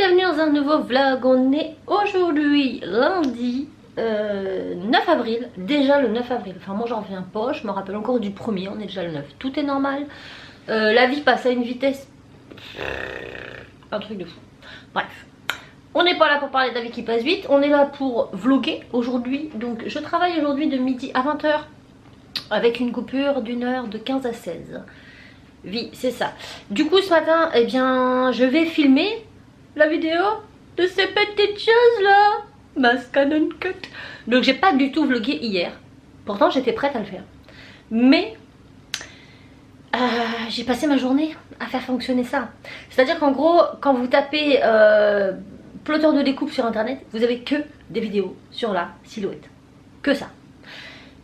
bienvenue dans un nouveau vlog. On est aujourd'hui lundi 9 avril, déjà le 9 avril. Enfin moi j'en reviens pas, je me rappelle encore du premier, on est déjà le 9. Tout est normal, la vie passe à une vitesse, un truc de fou. Bref, on n'est pas là pour parler de la vie qui passe vite, on est là pour vlogger aujourd'hui. Donc je travaille aujourd'hui de midi à 20 h avec une coupure d'une heure de 15 à 16. Oui, c'est ça. Du coup ce matin, eh bien je vais filmer la vidéo de ces petites choses là, ma Canon Cut. Donc j'ai pas du tout vlogué hier, pourtant j'étais prête à le faire, mais j'ai passé ma journée à faire fonctionner ça. C'est à dire qu'en gros quand vous tapez plotter de découpe sur internet, vous avez que des vidéos sur la silhouette, que ça.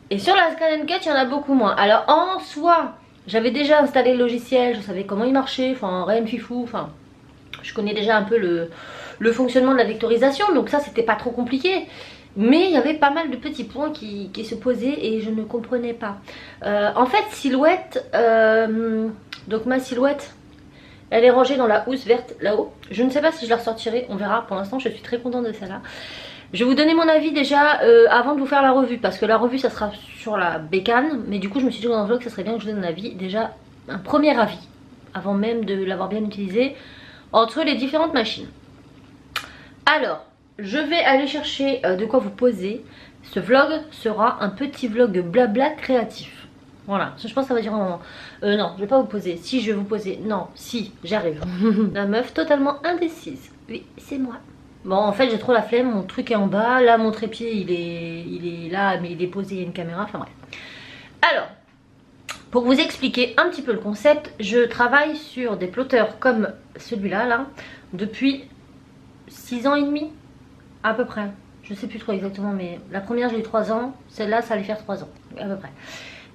Et sur la Canon Cut il y en a beaucoup moins. Alors en soi j'avais déjà installé le logiciel, je savais comment il marchait, enfin rien de fifou, enfin je connais déjà un peu le fonctionnement de la vectorisation, donc ça c'était pas trop compliqué. Mais il y avait pas mal de petits points qui se posaient et je ne comprenais pas. En fait silhouette, donc ma silhouette elle est rangée dans la housse verte là-haut. Je ne sais pas si je la ressortirai, on verra. Pour l'instant je suis très contente de celle-là. Je vais vous donner mon avis déjà avant de vous faire la revue, parce que la revue ça sera sur la bécane. Mais du coup je me suis dit dans un vlog ça serait bien que je vous donne un avis, déjà un premier avis, avant même de l'avoir bien utilisé, entre les différentes machines. Alors, je vais aller chercher de quoi vous poser. Ce vlog sera un petit vlog blabla créatif. Voilà, je pense que ça va durer un moment. Non, je vais pas vous poser. Si, je vais vous poser. Non, si, j'arrive. La meuf totalement indécise. Oui, c'est moi. Bon, en fait, j'ai trop la flemme. Mon truc est en bas. Là, mon trépied, il est là, mais il est posé. Il y a une caméra. Enfin bref. Alors, pour vous expliquer un petit peu le concept, je travaille sur des plotters comme celui-là, là, depuis 6 ans et demi, à peu près. Je sais plus trop exactement, mais la première j'ai eu 3 ans, celle-là ça allait faire 3 ans, à peu près.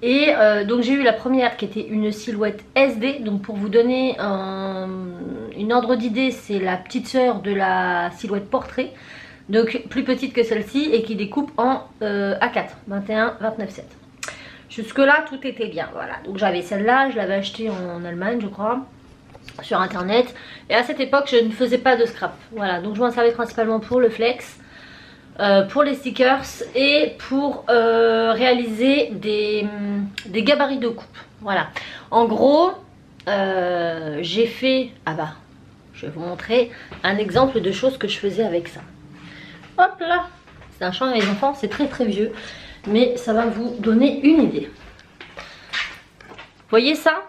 Et donc j'ai eu la première qui était une silhouette SD, donc pour vous donner une ordre d'idée, c'est la petite sœur de la silhouette portrait, donc plus petite que celle-ci et qui découpe en A4, 21, 29, 7. Jusque là tout était bien, voilà. Donc j'avais celle-là, je l'avais achetée en Allemagne je crois, sur internet. Et à cette époque je ne faisais pas de scrap, voilà. Donc je m'en servais principalement pour le flex, pour les stickers et pour réaliser des gabarits de coupe, voilà. En gros j'ai fait, je vais vous montrer un exemple de choses que je faisais avec ça. Hop là, c'est un champ à les enfants, c'est très très vieux, mais ça va vous donner une idée. Voyez ça?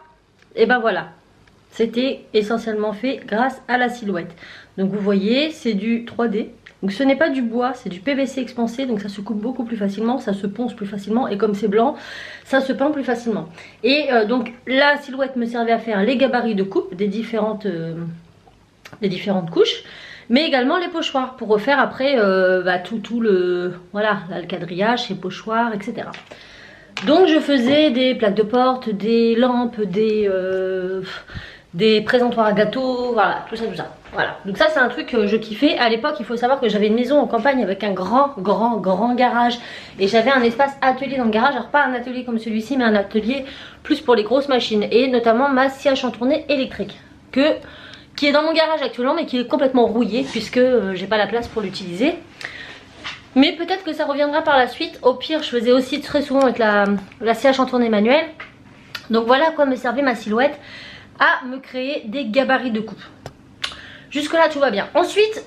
Et ben voilà, c'était essentiellement fait grâce à la silhouette. Donc vous voyez, c'est du 3D. Donc ce n'est pas du bois, c'est du PVC expansé, donc ça se coupe beaucoup plus facilement, ça se ponce plus facilement, et comme c'est blanc, ça se peint plus facilement. Et donc la silhouette me servait à faire les gabarits de coupe des différentes couches, mais également les pochoirs pour refaire après tout le, voilà, là, le quadrillage, les pochoirs, etc. Donc je faisais des plaques de porte, des lampes, des présentoirs à gâteaux, voilà, tout ça, voilà. Donc ça c'est un truc que je kiffais. À l'époque il faut savoir que j'avais une maison en campagne avec un grand garage, et j'avais un espace atelier dans le garage. Alors pas un atelier comme celui-ci, mais un atelier plus pour les grosses machines, et notamment ma scie à chantourner électrique qui est dans mon garage actuellement, mais qui est complètement rouillée puisque j'ai pas la place pour l'utiliser. Mais peut-être que ça reviendra par la suite. Au pire je faisais aussi très souvent avec la scie à chantourner manuelle. Donc voilà à quoi me servait ma silhouette, à me créer des gabarits de coupe. Jusque là tout va bien. Ensuite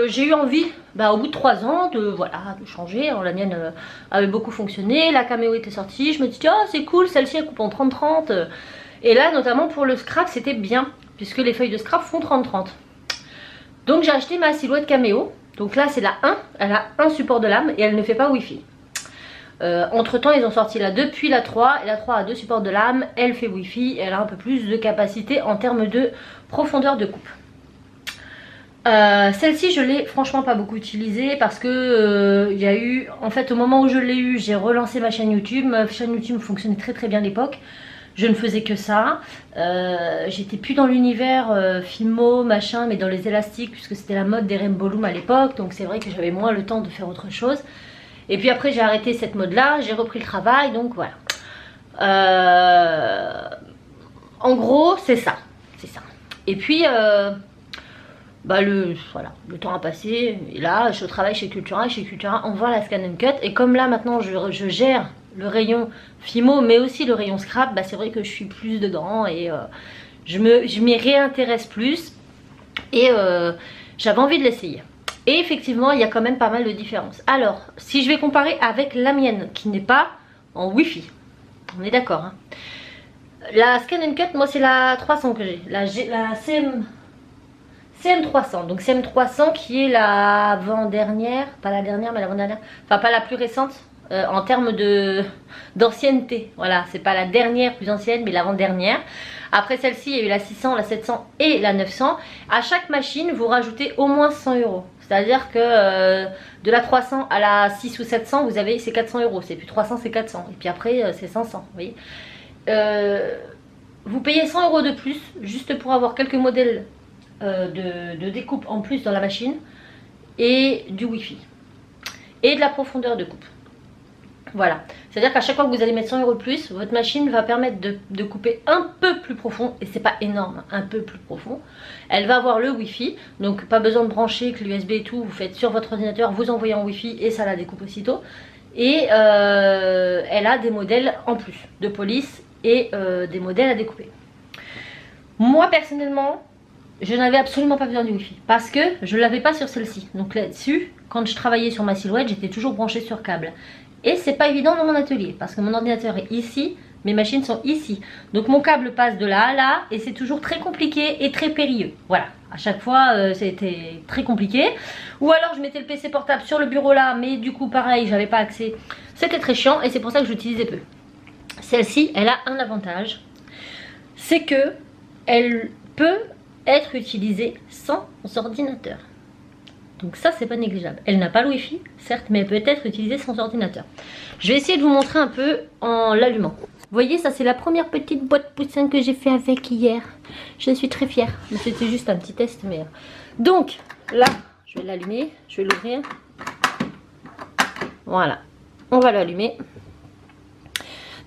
j'ai eu envie au bout de 3 ans de changer. Alors la mienne avait beaucoup fonctionné, la caméo était sortie, je me dis oh c'est cool, celle-ci elle coupe en 30-30, et là notamment pour le scrap c'était bien puisque les feuilles de scrap font 30-30. Donc j'ai acheté ma silhouette caméo. Donc là c'est la 1, elle a un support de lame et elle ne fait pas wifi. Entre temps ils ont sorti la 2 puis la 3, et la 3 a 2 supports de lame, elle fait wifi et elle a un peu plus de capacité en termes de profondeur de coupe. Celle-ci je l'ai franchement pas beaucoup utilisée parce que il y a eu, en fait au moment où je l'ai eu, j'ai relancé ma chaîne YouTube. Ma chaîne YouTube fonctionnait très très bien à l'époque. Je ne faisais que ça, j'étais plus dans l'univers Filmo machin, mais dans les élastiques, puisque c'était la mode des rainbow loom à l'époque. Donc c'est vrai que j'avais moins le temps de faire autre chose. Et puis après j'ai arrêté cette mode là, j'ai repris le travail, donc voilà. En gros c'est ça, c'est ça. Et puis bah voilà, le temps a passé, et là je travaille chez Cultura, et chez Cultura on vend la Scan & Cut, et comme là maintenant je gère le rayon Fimo mais aussi le rayon scrap, bah c'est vrai que je suis plus dedans et je m'y réintéresse plus et j'avais envie de l'essayer. Et effectivement il y a quand même pas mal de différences. Alors si je vais comparer avec la mienne qui n'est pas en Wi-Fi, on est d'accord hein. La Scan & Cut, moi c'est la 300 que j'ai, la CM300, donc CM300 qui est l'avant-dernière, pas la dernière mais l'avant-dernière, enfin pas la plus récente en termes d'ancienneté, voilà, c'est pas la dernière plus ancienne mais l'avant-dernière. Après celle-ci il y a eu la 600, la 700 et la 900. À chaque machine vous rajoutez au moins 100 €, c'est à dire que de la 300 à la 6 ou 700 vous avez c'est 400 €, c'est plus 300 c'est 400 et puis après c'est 500, vous voyez. Vous payez 100 € de plus juste pour avoir quelques modèles de découpe en plus dans la machine et du wifi et de la profondeur de coupe. Voilà, c'est à dire qu'à chaque fois que vous allez mettre 100 € de plus, votre machine va permettre de couper un peu plus profond, et c'est pas énorme, un peu plus profond. Elle va avoir le wifi, donc pas besoin de brancher que l'USB et tout, vous faites sur votre ordinateur, vous envoyez en wifi et ça la découpe aussitôt. Et elle a des modèles en plus de police et des modèles à découper. Moi personnellement je n'avais absolument pas besoin du wifi parce que je ne l'avais pas sur celle-ci. Donc là-dessus, quand je travaillais sur ma Silhouette, j'étais toujours branchée sur câble. Et c'est pas évident dans mon atelier parce que mon ordinateur est ici, mes machines sont ici. Donc mon câble passe de là à là et c'est toujours très compliqué et très périlleux. Voilà, à chaque fois c'était très compliqué. Ou alors je mettais le PC portable sur le bureau là, mais du coup pareil, j'avais pas accès. C'était très chiant et c'est pour ça que j'utilisais peu. Celle-ci, elle a un avantage, c'est que elle peut être utilisée sans ordinateur. Donc ça c'est pas négligeable. Elle n'a pas le wifi certes, mais elle peut être utilisée sans ordinateur. Je vais essayer de vous montrer un peu en l'allumant. Vous voyez, ça c'est la première petite boîte poussin que j'ai fait avec hier. Je suis très fière. Mais c'était juste un petit test. Mais donc là, je vais l'allumer, je vais l'ouvrir. Voilà, on va l'allumer.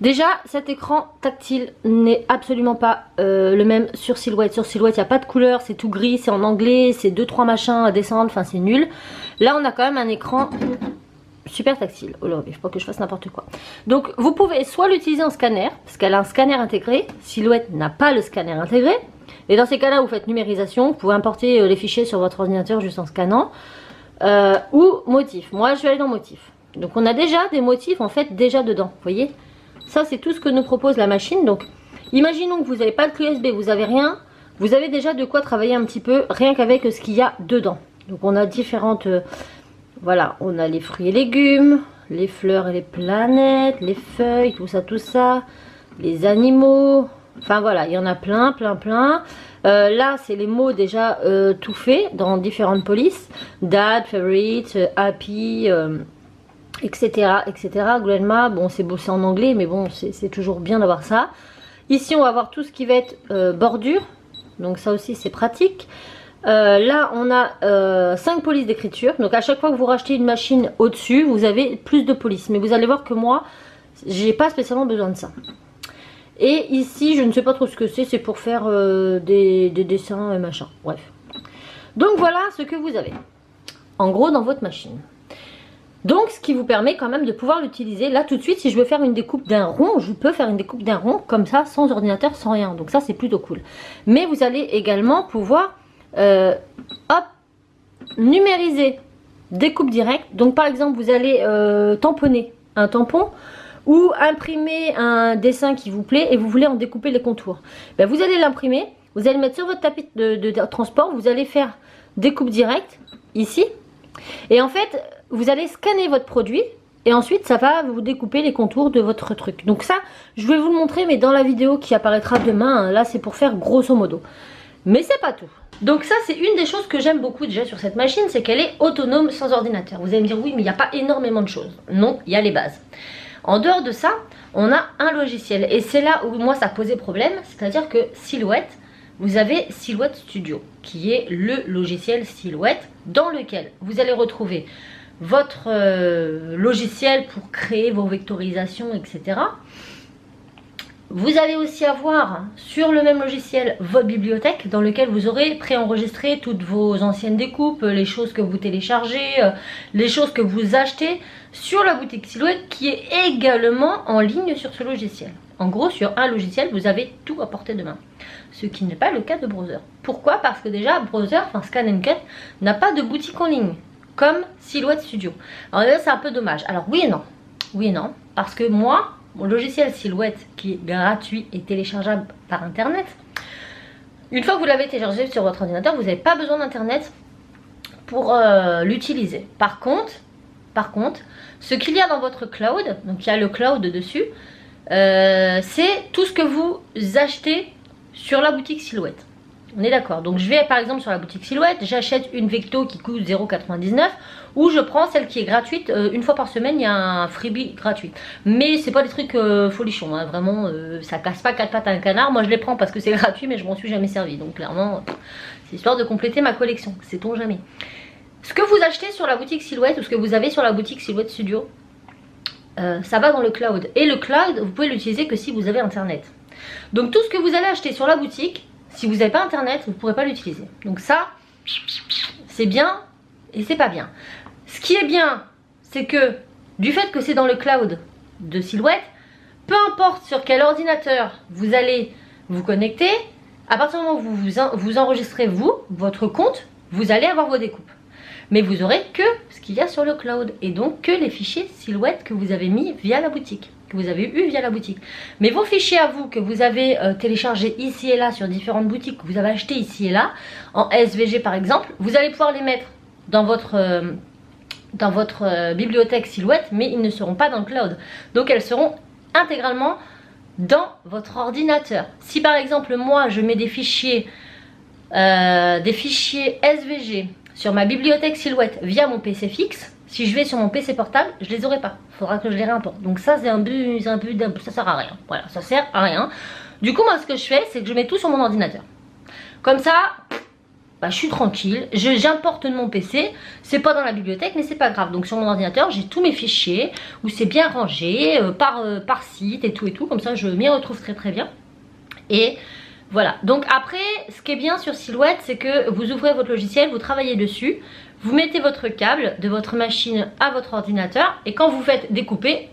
Déjà, cet écran tactile n'est absolument pas le même sur Silhouette. Sur Silhouette, il n'y a pas de couleur, c'est tout gris, c'est en anglais, c'est 2-3 machins à descendre, enfin c'est nul. Là, on a quand même un écran super tactile. Oh là, il faut pas que je fasse n'importe quoi. Donc, vous pouvez soit l'utiliser en scanner, parce qu'elle a un scanner intégré. Silhouette n'a pas le scanner intégré. Et dans ces cas-là, vous faites numérisation, vous pouvez importer les fichiers sur votre ordinateur juste en scannant. Ou motif. Moi, je vais aller dans motif. Donc, on a déjà des motifs, en fait, déjà dedans, vous voyez. Ça, c'est tout ce que nous propose la machine. Donc, imaginons que vous n'avez pas de clé USB, vous n'avez rien. Vous avez déjà de quoi travailler un petit peu, rien qu'avec ce qu'il y a dedans. Donc, on a différentes... voilà, on a les fruits et légumes, les fleurs et les planètes, les feuilles, tout ça. Les animaux. Enfin, voilà, il y en a plein. Là, c'est les mots déjà tout faits dans différentes polices. Dad, favorite, happy... etc. Grandma, bon c'est bossé en anglais mais bon c'est toujours bien d'avoir ça. Ici on va avoir tout ce qui va être bordure, donc ça aussi c'est pratique. Là on a 5 polices d'écriture, donc à chaque fois que vous rachetez une machine au dessus vous avez plus de polices, mais vous allez voir que moi j'ai pas spécialement besoin de ça. Et ici je ne sais pas trop ce que c'est pour faire des dessins et machin, bref. Donc voilà ce que vous avez en gros dans votre machine. Donc ce qui vous permet quand même de pouvoir l'utiliser. Là tout de suite si je veux faire une découpe d'un rond, je peux faire une découpe d'un rond comme ça sans ordinateur, sans rien. Donc ça c'est plutôt cool. Mais vous allez également pouvoir hop, numériser découpe directe. Donc par exemple vous allez tamponner un tampon ou imprimer un dessin qui vous plaît et vous voulez en découper les contours. Ben, vous allez l'imprimer, vous allez mettre sur votre tapis de transport, vous allez faire découpe directe ici. Et en fait, vous allez scanner votre produit et ensuite ça va vous découper les contours de votre truc. Donc ça, je vais vous le montrer mais dans la vidéo qui apparaîtra demain. Là, c'est pour faire grosso modo. Mais c'est pas tout. Donc ça, c'est une des choses que j'aime beaucoup déjà sur cette machine, c'est qu'elle est autonome sans ordinateur. Vous allez me dire oui, mais il n'y a pas énormément de choses. Non, il y a les bases. En dehors de ça, on a un logiciel. Et c'est là où moi ça posait problème, c'est-à-dire que Silhouette, vous avez Silhouette Studio, qui est le logiciel Silhouette dans lequel vous allez retrouver votre logiciel pour créer vos vectorisations, etc. Vous allez aussi avoir sur le même logiciel votre bibliothèque dans lequel vous aurez préenregistré toutes vos anciennes découpes, les choses que vous téléchargez, les choses que vous achetez sur la boutique Silhouette qui est également en ligne sur ce logiciel. En gros, sur un logiciel, vous avez tout à portée de main. Ce qui n'est pas le cas de Browser. Pourquoi? Parce que déjà, Browser, enfin Scan & Cut, n'a pas de boutique en ligne, comme Silhouette Studio. Alors là, c'est un peu dommage. Alors oui et non. Oui et non. Parce que moi, mon logiciel Silhouette, qui est gratuit et téléchargeable par Internet, une fois que vous l'avez téléchargé sur votre ordinateur, vous n'avez pas besoin d'Internet pour l'utiliser. Par contre, ce qu'il y a dans votre cloud, donc il y a le cloud dessus, c'est tout ce que vous achetez sur la boutique Silhouette. On est d'accord. Donc je vais par exemple sur la boutique Silhouette, j'achète une Vecto qui coûte 0,99 ou je prends celle qui est gratuite. Une fois par semaine, il y a un freebie gratuit. Mais c'est pas des trucs folichons, hein. Vraiment, ça casse pas quatre pattes à un canard. Moi je les prends parce que c'est gratuit, mais je m'en suis jamais servi. Donc clairement, c'est histoire de compléter ma collection. Sait-on jamais. Ce que vous achetez sur la boutique Silhouette ou ce que vous avez sur la boutique Silhouette Studio, ça va dans le cloud. Et le cloud, vous pouvez l'utiliser que si vous avez Internet. Donc tout ce que vous allez acheter sur la boutique, si vous n'avez pas Internet, vous ne pourrez pas l'utiliser. Donc ça, c'est bien et c'est pas bien. Ce qui est bien, c'est que du fait que c'est dans le cloud de Silhouette, peu importe sur quel ordinateur vous allez vous connecter, à partir du moment où vous enregistrez votre compte, vous allez avoir vos découpes. Mais vous aurez que ce qu'il y a sur le cloud et donc que les fichiers Silhouette que vous avez mis via la boutique, que vous avez eu via la boutique. Mais vos fichiers à vous que vous avez téléchargés ici et là sur différentes boutiques, que vous avez achetés ici et là, en SVG par exemple, vous allez pouvoir les mettre dans votre bibliothèque Silhouette, mais ils ne seront pas dans le cloud. Donc elles seront intégralement dans votre ordinateur. Si par exemple moi je mets des fichiers SVG sur ma bibliothèque Silhouette via mon PC fixe, si je vais sur mon PC portable, je les aurai pas. Il faudra que je les réimporte. Donc ça c'est un but, ça sert à rien. Voilà, ça sert à rien. Du coup moi ce que je fais, c'est que je mets tout sur mon ordinateur. Comme ça, bah, je suis tranquille. J'importe de mon PC. C'est pas dans la bibliothèque, mais c'est pas grave. Donc sur mon ordinateur, j'ai tous mes fichiers où c'est bien rangé par site et tout. Comme ça, je m'y retrouve très très bien. Et voilà, donc après, ce qui est bien sur Silhouette, c'est que vous ouvrez votre logiciel, vous travaillez dessus, vous mettez votre câble de votre machine à votre ordinateur et quand vous faites découper,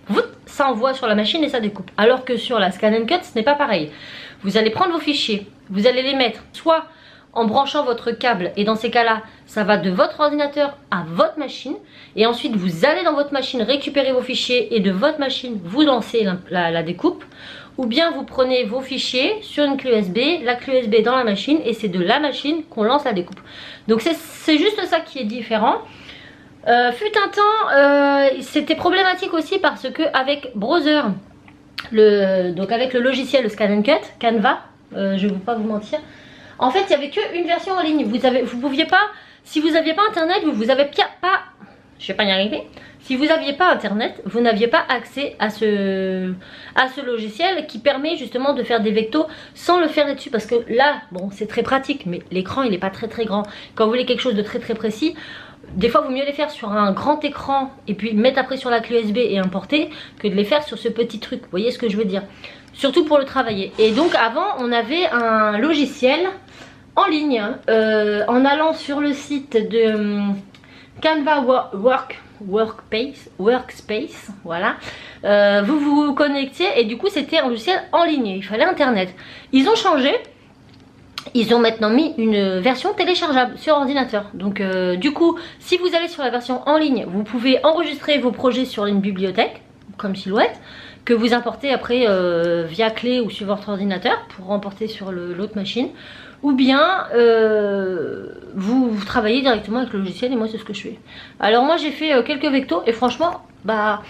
ça envoie sur la machine et ça découpe. Alors que sur la Scan & Cut, ce n'est pas pareil. Vous allez prendre vos fichiers, vous allez les mettre soit en branchant votre câble et dans ces cas-là, ça va de votre ordinateur à votre machine et ensuite vous allez dans votre machine récupérer vos fichiers et de votre machine vous lancez la découpe. Ou bien vous prenez vos fichiers sur une clé USB, la clé USB dans la machine et c'est de la machine qu'on lance la découpe. Donc c'est juste ça qui est différent. Fut un temps, c'était problématique aussi parce que avec Browser, donc avec le logiciel Scan & Cut, Canva, je ne vais pas vous mentir, en fait il n'y avait qu'une version en ligne. Vous pouviez pas, si vous n'aviez pas internet, vous n'avez pas, je vais pas y arriver. Si vous n'aviez pas internet, vous n'aviez pas accès à ce logiciel qui permet justement de faire des vectos sans le faire dessus. Parce que là, bon, c'est très pratique, mais l'écran il n'est pas très très grand. Quand vous voulez quelque chose de très très précis, des fois, il vaut mieux les faire sur un grand écran et puis mettre après sur la clé USB et importer que de les faire sur ce petit truc. Vous voyez ce que je veux dire? Surtout pour le travailler. Et donc avant, on avait un logiciel en ligne en allant sur le site de Canva Workspace, voilà. Vous vous connectiez et du coup c'était un logiciel en ligne, il fallait internet. Ils ont changé, ils ont maintenant mis une version téléchargeable sur ordinateur. Donc du coup, si vous allez sur la version en ligne, vous pouvez enregistrer vos projets sur une bibliothèque, comme Silhouette, que vous importez après via clé ou sur votre ordinateur pour remporter sur l'autre machine. Ou bien vous travaillez directement avec le logiciel et moi c'est ce que je fais. Alors moi j'ai fait quelques vectos et franchement, bah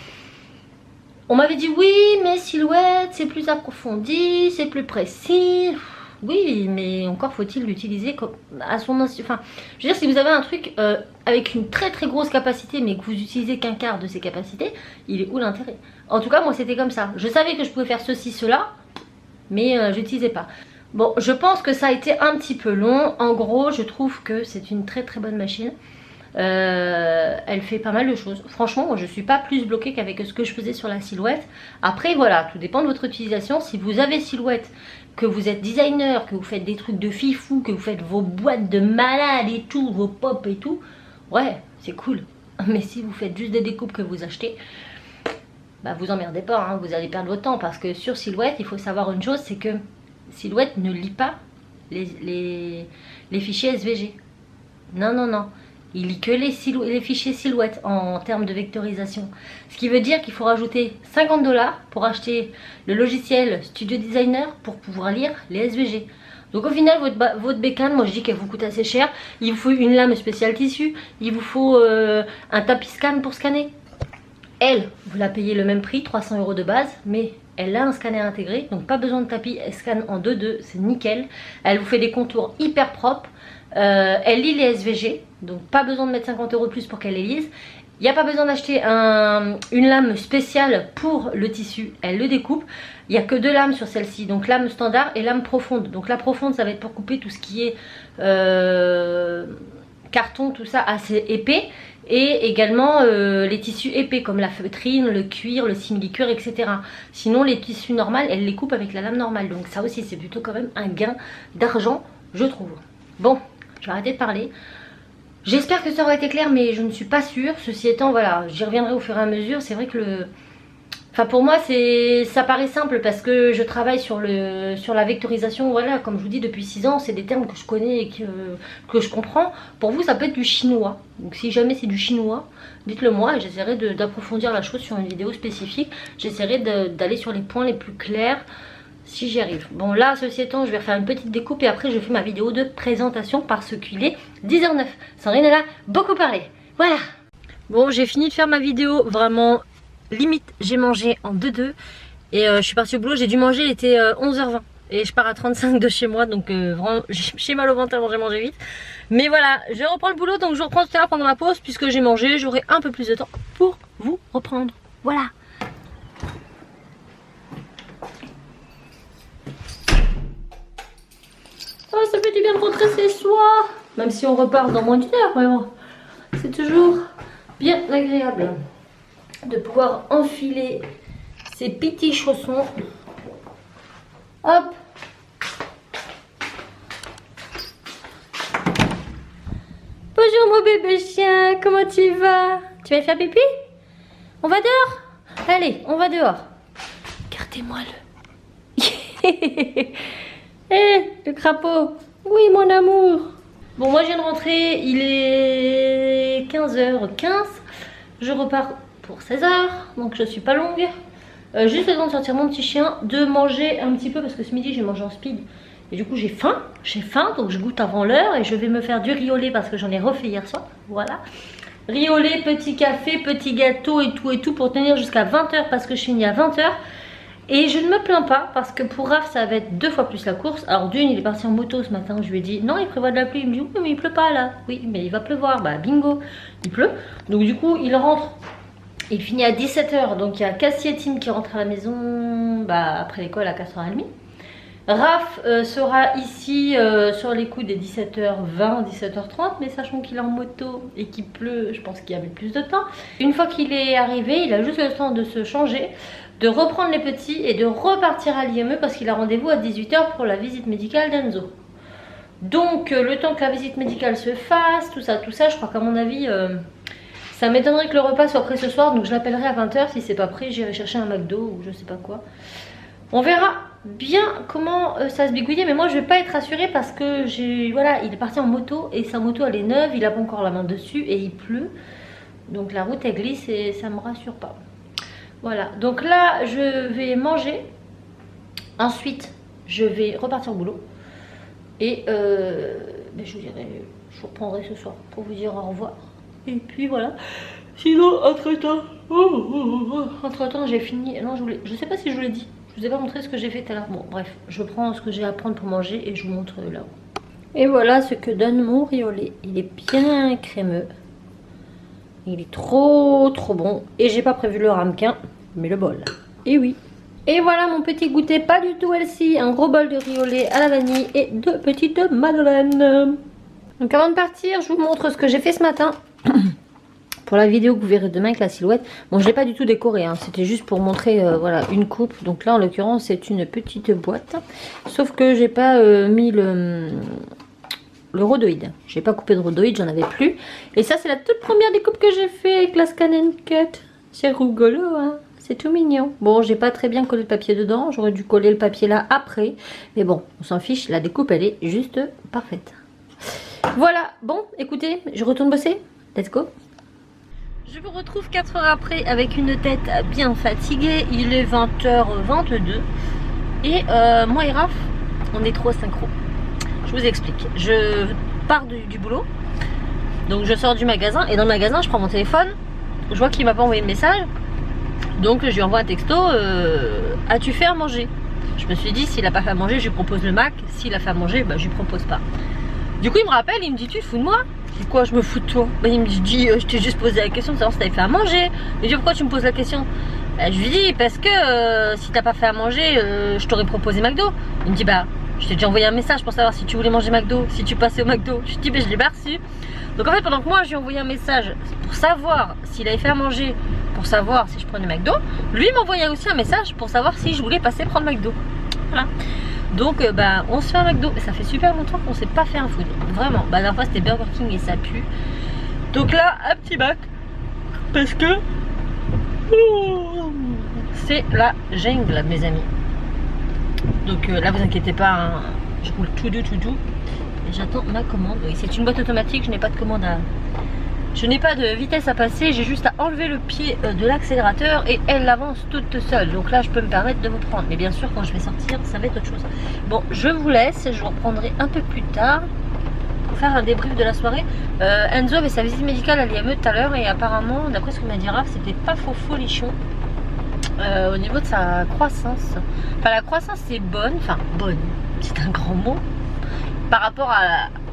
on m'avait dit oui mais Silhouette c'est plus approfondi, c'est plus précis. Oui mais encore faut-il l'utiliser à son... Enfin, je veux dire si vous avez un truc avec une très très grosse capacité mais que vous utilisez qu'un quart de ses capacités, il est où l'intérêt? En tout cas moi c'était comme ça. Je savais que je pouvais faire ceci, cela, mais je n'utilisais pas. Bon, je pense que ça a été un petit peu long. En gros, je trouve que c'est une très très bonne machine. Elle fait pas mal de choses. Franchement, moi je suis pas plus bloquée qu'avec ce que je faisais sur la Silhouette. Après voilà, tout dépend de votre utilisation. Si vous avez Silhouette, que vous êtes designer, que vous faites des trucs de fifou, que vous faites vos boîtes de malade et tout, vos pop et tout, ouais, c'est cool. Mais si vous faites juste des découpes que vous achetez, bah vous emmerdez pas, hein, vous allez perdre votre temps. Parce que sur Silhouette, il faut savoir une chose, c'est que Silhouette ne lit pas les fichiers SVG. Non, non, non. Il lit que les fichiers Silhouette en termes de vectorisation. Ce qui veut dire qu'il faut rajouter 50 $ pour acheter le logiciel Studio Designer pour pouvoir lire les SVG. Donc au final, votre bécane, moi je dis qu'elle vous coûte assez cher. Il vous faut une lame spéciale tissu. Il vous faut un tapis scan pour scanner. Elle, vous la payez le même prix, 300 € de base, mais elle a un scanner intégré, donc pas besoin de tapis, elle scanne en 2:2, c'est nickel. Elle vous fait des contours hyper propres, elle lit les SVG, donc pas besoin de mettre 50 € de plus pour qu'elle les lise. Il n'y a pas besoin d'acheter une lame spéciale pour le tissu, elle le découpe. Il n'y a que 2 lames sur celle-ci, donc lame standard et lame profonde. Donc la profonde, ça va être pour couper tout ce qui est carton, tout ça assez épais. Et également les tissus épais comme la feutrine, le cuir, le simili-cuir, etc. Sinon les tissus normaux, elle les coupe avec la lame normale. Donc ça aussi c'est plutôt quand même un gain d'argent, je trouve. Bon, je vais arrêter de parler. J'espère que ça aura été clair, mais je ne suis pas sûre. Ceci étant, voilà, j'y reviendrai au fur et à mesure. C'est vrai que enfin pour moi ça paraît simple parce que je travaille sur la vectorisation, voilà, comme je vous dis depuis 6 ans, c'est des termes que je connais et que je comprends. Pour vous ça peut être du chinois, donc si jamais c'est du chinois, dites-le moi et j'essaierai d'approfondir la chose sur une vidéo spécifique. J'essaierai d'aller sur les points les plus clairs si j'y arrive. Bon là, ceci étant, je vais refaire une petite découpe et après je fais ma vidéo de présentation parce qu'il est 10h09. Sandrine elle a beaucoup parlé, voilà. Bon, j'ai fini de faire ma vidéo, vraiment limite j'ai mangé en 2-2 et je suis partie au boulot, j'ai dû manger, il était 11h20 et je pars à 35 de chez moi, donc vraiment j'ai mal au ventre avant, j'ai mangé vite. Mais voilà, je reprends le boulot, donc je reprends tout à l'heure pendant ma pause puisque j'ai mangé, j'aurai un peu plus de temps pour vous reprendre, voilà. Oh, ça fait du bien de rentrer chez soi, même si on repart dans moins d'une heure, vraiment. C'est toujours bien agréable de pouvoir enfiler ces petits chaussons. Hop. Bonjour mon bébé chien, comment tu vas? Tu vas faire pipi? On va dehors? Allez, on va dehors. Regardez-moi le... Eh, le crapaud. Oui mon amour. Bon, moi je viens de rentrer, il est 15h15. Je repars pour 16h, donc je suis pas longue. Juste le temps de sortir mon petit chien, de manger un petit peu parce que ce midi j'ai mangé en speed et du coup j'ai faim, donc je goûte avant l'heure et je vais me faire du riz au lait parce que j'en ai refait hier soir, voilà. Riz au lait, petit café, petit gâteau et tout pour tenir jusqu'à 20h parce que je finis à 20h. Et je ne me plains pas parce que pour Raph ça va être 2 fois plus la course. Alors d'une, il est parti en moto ce matin, je lui ai dit non, il prévoit de la pluie. Il me dit oui mais il pleut pas là. Oui mais il va pleuvoir, bah bingo, il pleut. Donc du coup il rentre, il finit à 17h. Donc il y a Cassie et Tim qui rentrent à la maison après l'école à 4h30. Raph sera ici sur les coups des 17h20, 17h30, mais sachant qu'il est en moto et qu'il pleut, je pense qu'il y avait plus de temps. Une fois qu'il est arrivé, il a juste le temps de se changer, de reprendre les petits et de repartir à l'IME parce qu'il a rendez-vous à 18h pour la visite médicale d'Enzo. Donc le temps que la visite médicale se fasse, tout ça, je crois qu'à mon avis, ça m'étonnerait que le repas soit prêt ce soir, donc je l'appellerai à 20h, si c'est pas prêt, j'irai chercher un McDo ou je sais pas quoi. On verra bien comment ça se bigouiller, mais moi je vais pas être rassurée parce que voilà, il est parti en moto et sa moto elle est neuve, il a pas encore la main dessus et il pleut. Donc la route elle glisse et ça me rassure pas. Voilà, donc là je vais manger. Ensuite je vais repartir au boulot. Et je vous reprendrai ce soir pour vous dire au revoir. Et puis voilà. Sinon entre-temps j'ai fini. Non, je sais pas si je vous l'ai dit. Je vous ai pas montré ce que j'ai fait tout à l'heure. Bon bref, je prends ce que j'ai à prendre pour manger et je vous montre là-haut. Et voilà ce que donne mon riz au lait. Il est bien crémeux. Il est trop bon. Et j'ai pas prévu le ramequin, mais le bol. Et oui. Et voilà mon petit goûter pas du tout healthy. Un gros bol de riz au lait à la vanille et 2 petites madeleines. Donc avant de partir, je vous montre ce que j'ai fait ce matin. Pour la vidéo que vous verrez demain avec la silhouette, bon je l'ai pas du tout décoré, hein, c'était juste pour montrer voilà une coupe. Donc là en l'occurrence c'est une petite boîte, sauf que j'ai pas mis le rhodoïde. J'ai pas coupé de rhodoïde, j'en avais plus. Et ça c'est la toute première découpe que j'ai fait avec la Scan & Cut. C'est rigolo, hein, c'est tout mignon. Bon j'ai pas très bien collé le papier dedans, j'aurais dû coller le papier là après. Mais bon on s'en fiche, la découpe elle est juste parfaite. Voilà, bon écoutez, je retourne bosser, let's go. Je vous retrouve 4 heures après avec une tête bien fatiguée. Il est 20h22 et moi et Raph, on est trop synchro. Je vous explique. Je pars du boulot, donc je sors du magasin et dans le magasin je prends mon téléphone. Je vois qu'il m'a pas envoyé de message, donc je lui envoie un texto. As-tu fait à manger? Je me suis dit s'il a pas fait à manger, je lui propose le Mac. S'il a fait à manger, bah, je lui propose pas. Du coup il me rappelle, il me dit tu te fous de moi? Je dis quoi, je me fous de toi? Bah, il me dit je t'ai juste posé la question de savoir si t'avais fait à manger. Il me dit pourquoi tu me poses la question? Bah, je lui dis parce que si t'as pas fait à manger, je t'aurais proposé McDo. Il me dit bah je t'ai déjà envoyé un message pour savoir si tu voulais manger McDo, si tu passais au McDo. Je lui dis bah je l'ai pas reçu. Donc en fait pendant que moi je lui ai envoyé un message pour savoir s'il avait fait à manger, pour savoir si je prenais McDo, lui m'envoyait aussi un message pour savoir si je voulais passer prendre McDo. Voilà. Donc bah on se fait un McDo. Ça fait super longtemps qu'on s'est pas fait un food. Vraiment. Bah la dernière fois c'était Burger King et ça pue. Donc là un petit Mac. Parce que c'est la jungle mes amis. Donc là vous inquiétez pas, hein, je roule tout doux et j'attends ma commande. Oui, c'est une boîte automatique, je n'ai pas de commande à... Je n'ai pas de vitesse à passer, j'ai juste à enlever le pied de l'accélérateur et elle avance toute seule. Donc là je peux me permettre de vous prendre. Mais bien sûr quand je vais sortir ça va être autre chose. Bon je vous laisse, je vous reprendrai un peu plus tard pour faire un débrief de la soirée. Enzo avait sa visite médicale à l'IME tout à l'heure et apparemment d'après ce que m'a dit Raph c'était pas faux folichon. Au niveau de sa croissance. Enfin la croissance c'est bonne, enfin bonne, c'est un grand mot. Par rapport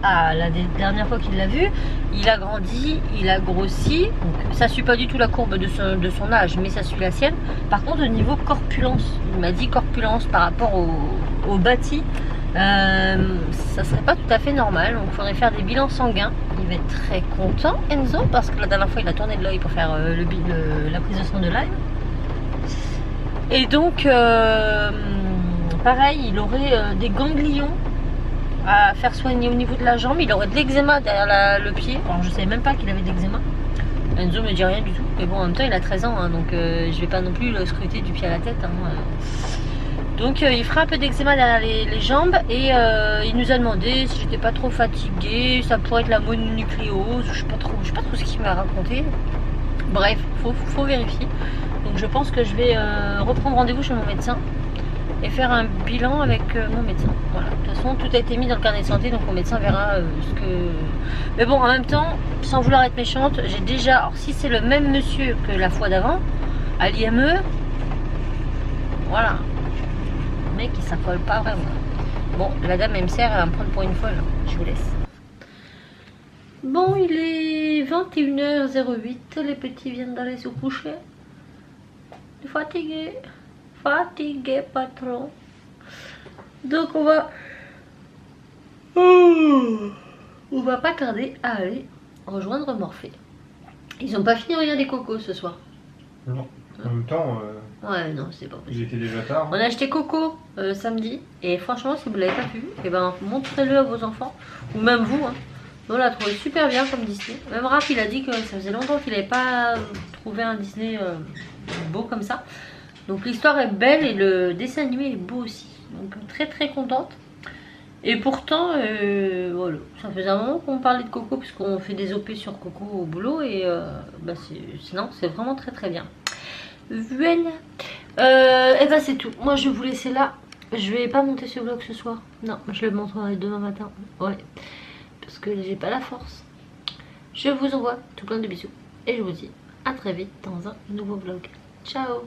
à la dernière fois qu'il l'a vu, il a grandi, il a grossi. Donc ça suit pas du tout la courbe de son âge, mais ça suit la sienne. Par contre au niveau corpulence, il m'a dit corpulence par rapport au bâti, ça serait pas tout à fait normal. Donc il faudrait faire des bilans sanguins. Il va être très content Enzo parce que la dernière fois il a tourné de l'œil pour faire la prise de sang de live. Et donc pareil il aurait des ganglions à faire soigner au niveau de la jambe. Il aurait de l'eczéma derrière le pied. Alors je savais même pas qu'il avait de l'eczéma. Enzo me dit rien du tout. Mais bon en même temps il a 13 ans hein, donc je vais pas non plus le scruter du pied à la tête hein. Donc il fera un peu d'eczéma derrière les jambes. Et il nous a demandé si j'étais pas trop fatiguée. Ça pourrait être la mononucléose. Je sais pas trop ce qu'il m'a raconté. Bref, faut vérifier. Donc je pense que je vais reprendre rendez-vous chez mon médecin et faire un bilan avec mon médecin. Voilà. De toute façon, tout a été mis dans le carnet de santé, donc mon médecin verra ce que... Mais bon, en même temps, sans vouloir être méchante, j'ai déjà... Alors si c'est le même monsieur que la fois d'avant, à l'IME, voilà. Le mec, il s'affole pas vraiment. Bon, la dame, elle me sert, elle va me prendre pour une folle. Je vous laisse. Bon, il est 21h08, les petits viennent d'aller se coucher. Fatigué, patron. Donc on va pas tarder à aller rejoindre Morphée. Ils ont pas fini de regarder Coco ce soir. Non, en même temps ouais non c'est pas possible. Il était déjà tard. On a acheté Coco samedi et franchement si vous l'avez pas vu, et ben montrez-le à vos enfants ou même vous hein. On l'a trouvé super bien comme Disney. Même Raph il a dit que ça faisait longtemps qu'il n'avait pas trouvé un Disney beau comme ça. Donc l'histoire est belle et le dessin animé est beau aussi. Donc très contente. Et pourtant, voilà, ça faisait un moment qu'on parlait de Coco parce qu'on fait des OP sur Coco au boulot et bah sinon c'est vraiment très bien. Voilà. Et bah c'est tout. Moi je vais vous laisser là. Je vais pas monter ce vlog ce soir. Non, je le montrerai demain matin. Ouais. Parce que j'ai pas la force. Je vous envoie tout plein de bisous. Et je vous dis à très vite dans un nouveau vlog. Ciao.